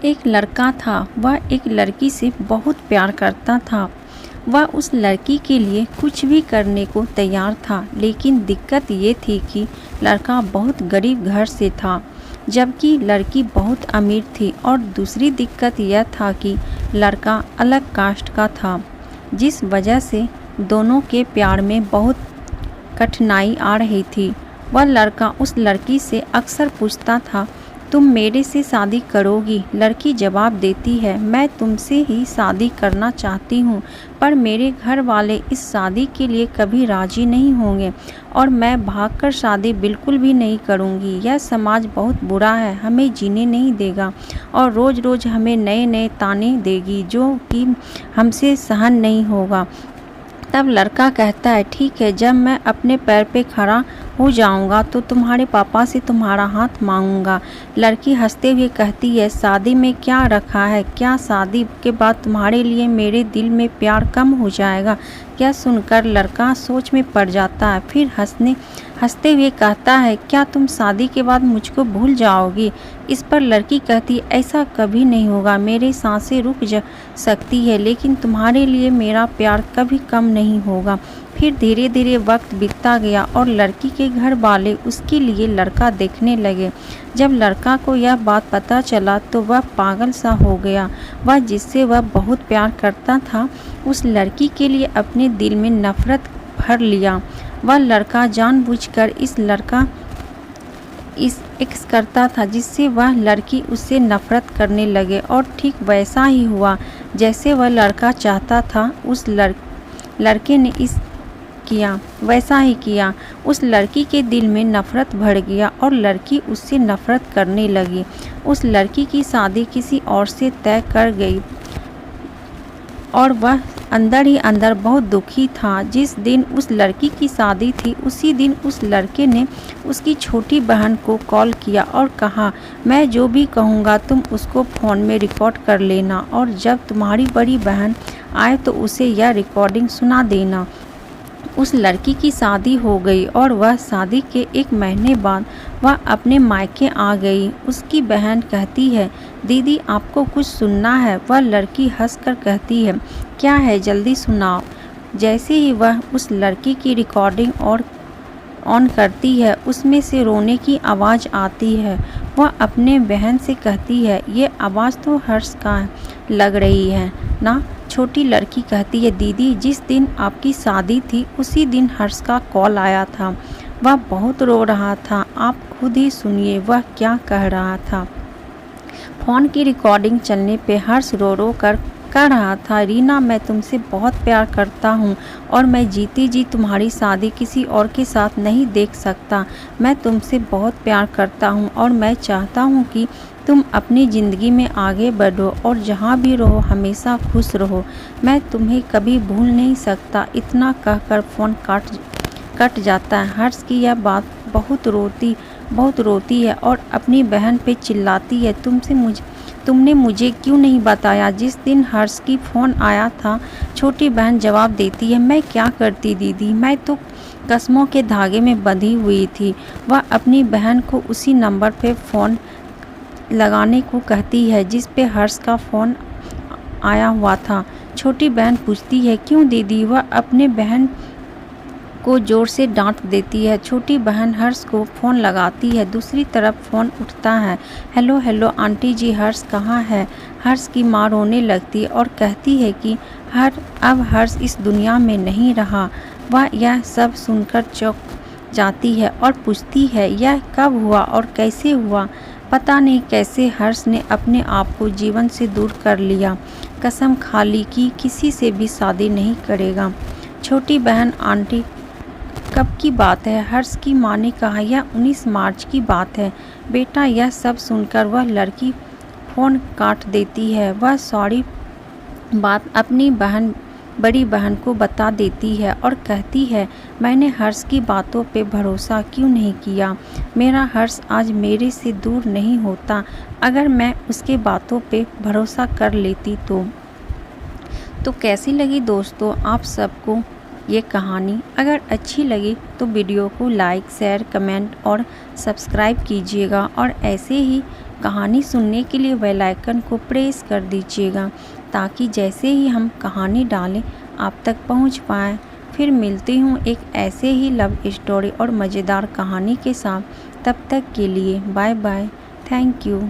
एक लड़का था। वह एक लड़की से बहुत प्यार करता था। वह उस लड़की के लिए कुछ भी करने को तैयार था, लेकिन दिक्कत ये थी कि लड़का बहुत गरीब घर से था, जबकि लड़की बहुत अमीर थी। और दूसरी दिक्कत यह था कि लड़का अलग कास्ट का था, जिस वजह से दोनों के प्यार में बहुत कठिनाई आ रही थी। वह लड़का उस लड़की से अक्सर पूछता था, तुम मेरे से शादी करोगी? लड़की जवाब देती है, मैं तुमसे ही शादी करना चाहती हूँ, पर मेरे घर वाले इस शादी के लिए कभी राजी नहीं होंगे और मैं भागकर शादी बिल्कुल भी नहीं करूँगी। यह समाज बहुत बुरा है, हमें जीने नहीं देगा और रोज़ रोज़ हमें नए नए ताने देगी, जो कि हमसे सहन नहीं होगा। तब लड़का कहता है, ठीक है, जब मैं अपने पैर पे खड़ा हो जाऊंगा तो तुम्हारे पापा से तुम्हारा हाथ मांगूंगा। लड़की हंसते हुए कहती है, शादी में क्या रखा है? क्या शादी के बाद तुम्हारे लिए मेरे दिल में प्यार कम हो जाएगा? यह सुनकर लड़का सोच में पड़ जाता है, फिर हंसते हुए कहता है, क्या तुम शादी के बाद मुझको भूल जाओगी? इस पर लड़की कहती है, ऐसा कभी नहीं होगा, मेरी सांसें रुक जा सकती है, लेकिन तुम्हारे लिए मेरा प्यार कभी कम नहीं होगा। फिर धीरे धीरे वक्त बीतता गया और लड़की के घर वाले उसके लिए लड़का देखने लगे। जब लड़का को यह बात पता चला तो वह पागल सा हो गया। वह जिससे वह बहुत प्यार करता था, उस लड़की के लिए अपने दिल में नफरत भर लिया। वह लड़का जानबूझकर एक्स करता था, जिससे वह लड़की उससे नफरत करने लगे। और ठीक वैसा ही हुआ जैसे वह लड़का चाहता था। उस लड़के ने वैसा ही किया। उस लड़की के दिल में नफरत भर गया और लड़की उससे नफरत करने लगी। उस लड़की की शादी किसी और से तय कर गई और वह अंदर ही अंदर बहुत दुखी था। जिस दिन उस लड़की की शादी थी, उसी दिन उस लड़के ने उसकी छोटी बहन को कॉल किया और कहा, मैं जो भी कहूँगा तुम उसको फ़ोन में रिकॉर्ड कर लेना और जब तुम्हारी बड़ी बहन आए तो उसे यह रिकॉर्डिंग सुना देना। उस लड़की की शादी हो गई और वह शादी के 1 महीने बाद वह अपने मायके आ गई। उसकी बहन कहती है, दीदी आपको कुछ सुनना है? वह लड़की हंसकर कहती है, क्या है, जल्दी सुनाओ। जैसे ही वह उस लड़की की रिकॉर्डिंग ऑन करती है, उसमें से रोने की आवाज़ आती है। वह अपने बहन से कहती है, ये आवाज़ तो हर्ष का लग रही है ना? छोटी लड़की कहती है, दीदी जिस दिन आपकी शादी थी उसी दिन हर्ष का कॉल आया था। वह बहुत रो रहा था, आप खुद ही सुनिए वह क्या कह रहा था। फ़ोन की रिकॉर्डिंग चलने पे हर्ष रो रो कर कह रहा था, रीना मैं तुमसे बहुत प्यार करता हूँ और मैं जीती जी तुम्हारी शादी किसी और के साथ नहीं देख सकता। मैं तुमसे बहुत प्यार करता हूँ और मैं चाहता हूँ कि तुम अपनी ज़िंदगी में आगे बढ़ो और जहाँ भी रहो हमेशा खुश रहो। मैं तुम्हें कभी भूल नहीं सकता। इतना कहकर फ़ोन कट जाता है। हर्ष की यह बात बहुत रोती है और अपनी बहन पे चिल्लाती है, तुमने मुझे क्यों नहीं बताया जिस दिन हर्ष की फ़ोन आया था? छोटी बहन जवाब देती है, मैं क्या करती दीदी, मैं तो कसमों के धागे में बंधी हुई थी। वह अपनी बहन को उसी नंबर पे फ़ोन लगाने को कहती है जिस पे हर्ष का फ़ोन आया हुआ था। छोटी बहन पूछती है, क्यों दीदी? वह अपने बहन को ज़ोर से डांट देती है। छोटी बहन हर्ष को फ़ोन लगाती है। दूसरी तरफ फ़ोन उठता है। हेलो आंटी जी, हर्ष कहाँ है? हर्ष की माँ रोने लगती है और कहती है कि अब हर्ष इस दुनिया में नहीं रहा। वह यह सब सुनकर चौंक जाती है और पूछती है, यह कब हुआ और कैसे हुआ? पता नहीं कैसे हर्ष ने अपने आप को जीवन से दूर कर लिया। कसम खा ली कि किसी से भी शादी नहीं करेगा। छोटी बहन, आंटी कब की बात है? हर्ष की माँ ने कहा, यह 19 मार्च की बात है बेटा। यह सब सुनकर वह लड़की फ़ोन काट देती है। वह सारी बात अपनी बड़ी बहन को बता देती है और कहती है, मैंने हर्ष की बातों पे भरोसा क्यों नहीं किया? मेरा हर्ष आज मेरे से दूर नहीं होता अगर मैं उसके बातों पे भरोसा कर लेती तो कैसी लगी दोस्तों आप सबको ये कहानी? अगर अच्छी लगी तो वीडियो को लाइक, शेयर, कमेंट और सब्सक्राइब कीजिएगा और ऐसे ही कहानी सुनने के लिए बेल आइकन को प्रेस कर दीजिएगा ताकि जैसे ही हम कहानी डालें आप तक पहुंच पाए। फिर मिलती हूँ एक ऐसे ही लव स्टोरी और मज़ेदार कहानी के साथ। तब तक के लिए बाय बाय। Thank you.